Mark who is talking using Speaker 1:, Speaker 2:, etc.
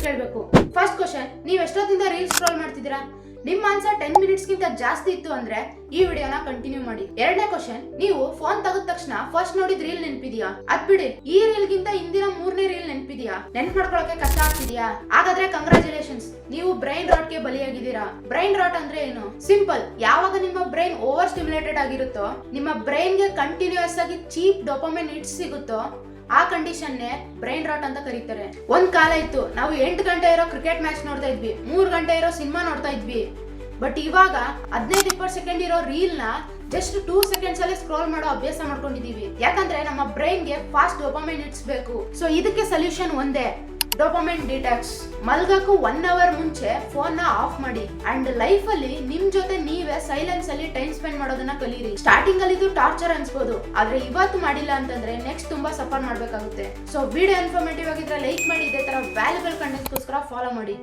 Speaker 1: ಕೇಳಬೇಕು. First question, ನೀವ್ ಎಷ್ಟೊತ್ತಿಂದ reels scroll ಮಾಡ್ತಿದ್ದೀರಾ? ನಿಮ್ಮ ಆನ್ಸರ್ 10 ಮಿನಿಟ್ಸ್ ಗಿಂತ ಜಾಸ್ತಿ ಇತ್ತು ಅಂದ್ರೆ ಈ ವಿಡಿಯೋನ ಕಂಟಿನ್ಯೂ ಮಾಡಿ. ಎರಡನೇ ಕ್ವಶನ್, ನೀವು ಫೋನ್ ತೆಗೆದ ತಕ್ಷಣ ಫಸ್ಟ್ ನೋಡಿದ ರೀಲ್ ನೆನಪಿದ್ಯಾ? ಅದ್ ಬಿಡಿ, ಈ ರೀಲ್ ಗಿಂತ ಹಿಂದಿನ 3ನೇ ರೀಲ್ ನೆನಪಿದ್ಯಾ? ನೆನ್ಪ್ ಮಾಡ್ಕೊಳಕ್ಕೆ ಕಷ್ಟ ಆಗ್ತಿದ್ಯಾ? ಹಾಗಾದ್ರೆ ಕಂಗ್ರಾಚುಲೇಷನ್ಸ್, ನೀವು ಬ್ರೈನ್ ರಾಟ್ ಗೆ ಬಲಿಯಾಗಿದ್ದೀರಾ. ಬ್ರೈನ್ ರಾಟ್ ಅಂದ್ರೆ ಏನು? ಸಿಂಪಲ್, ಯಾವಾಗ ನಿಮ್ಮ ಬ್ರೈನ್ ಓವರ್ ಸ್ಟಿಮ್ಯುಲೇಟೆಡ್ ಆಗಿರುತ್ತೋ, ನಿಮ್ಮ ಬ್ರೈನ್ ಗೆ ಕಂಟಿನ್ಯೂಸ್ ಆಗಿ ಚೀಪ್ ಡೋಪಮೈನ್ ಹಿಟ್ಸ್ ಸಿಗುತ್ತೋ, ಆ ಕಂಡೀಷನ್ನೇ ಬ್ರೈನ್ ರಾಟ್ ಅಂತ ಕರೀತಾರೆ. ಒಂದ್ ಕಾಲ ಇತ್ತು, ನಾವು 8 ಗಂಟೆ ಇರೋ ಕ್ರಿಕೆಟ್ ಮ್ಯಾಚ್ ನೋಡ್ತಾ ಇದ್ವಿ, 3 ಗಂಟೆ ಇರೋ ಸಿನಿಮಾ ನೋಡ್ತಾ ಇದ್ವಿ. ಬಟ್ ಇವಾಗ 15-20 ಸೆಕೆಂಡ್ ಇರೋ ರೀಲ್ ನ ಜಸ್ಟ್ 2 ಸೆಕೆಂಡ್ಸ್ ಅಲ್ಲಿ ಸ್ಕ್ರೋಲ್ ಮಾಡೋ ಅಭ್ಯಾಸ ಮಾಡ್ಕೊಂಡಿದೀವಿ. ಯಾಕಂದ್ರೆ ನಮ್ಮ ಬ್ರೈನ್ ಗೆ ಫಾಸ್ಟ್ ಡೋಪಮೈನ್ ಹಿಟ್ಸ್ ಬೇಕು. ಸೊ ಇದಕ್ಕೆ ಸೊಲ್ಯೂಷನ್ ಒಂದೇ, ಡೋಪಮೈನ್ ಡಿಟಾಕ್ಸ್. ಮಲ್ಗಕ್ಕೂ 1 ಅವರ್ ಮುಂಚೆ ಫೋನ್ ನ ಆಫ್ ಮಾಡಿ ಅಂಡ್ ಲೈಫ್ ಅಲ್ಲಿ ನಿಮ್ ಜೊತೆ ನೀವೇ ಸೈಲೆನ್ಸ್ ಅಲ್ಲಿ ಟೈಮ್ ಸ್ಪೆಂಡ್ ಮಾಡೋದನ್ನ ಕಲೀರಿ. ಸ್ಟಾರ್ಟಿಂಗ್ ಅಲ್ಲಿ ಇದು ಟಾರ್ಚರ್ ಅನ್ಸ್ಬೋದು, ಆದ್ರೆ ಇವತ್ತು ಮಾಡಿಲ್ಲ ಅಂತಂದ್ರೆ ನೆಕ್ಸ್ಟ್ ತುಂಬಾ ಸಫರ್ ಮಾಡ್ಬೇಕಾಗುತ್ತೆ. ಸೊ ವಿಡಿಯೋ ಇನ್ಫಾರ್ಮೇಟಿವ್ ಆಗಿದ್ರೆ ಲೈಕ್ ಮಾಡಿ, ಇದೇ ತರ ವ್ಯಾಲ್ಯೂಬಲ್ ಕಂಟೆಂಟ್ಗೋಸ್ಕರ ಫಾಲೋ ಮಾಡಿ.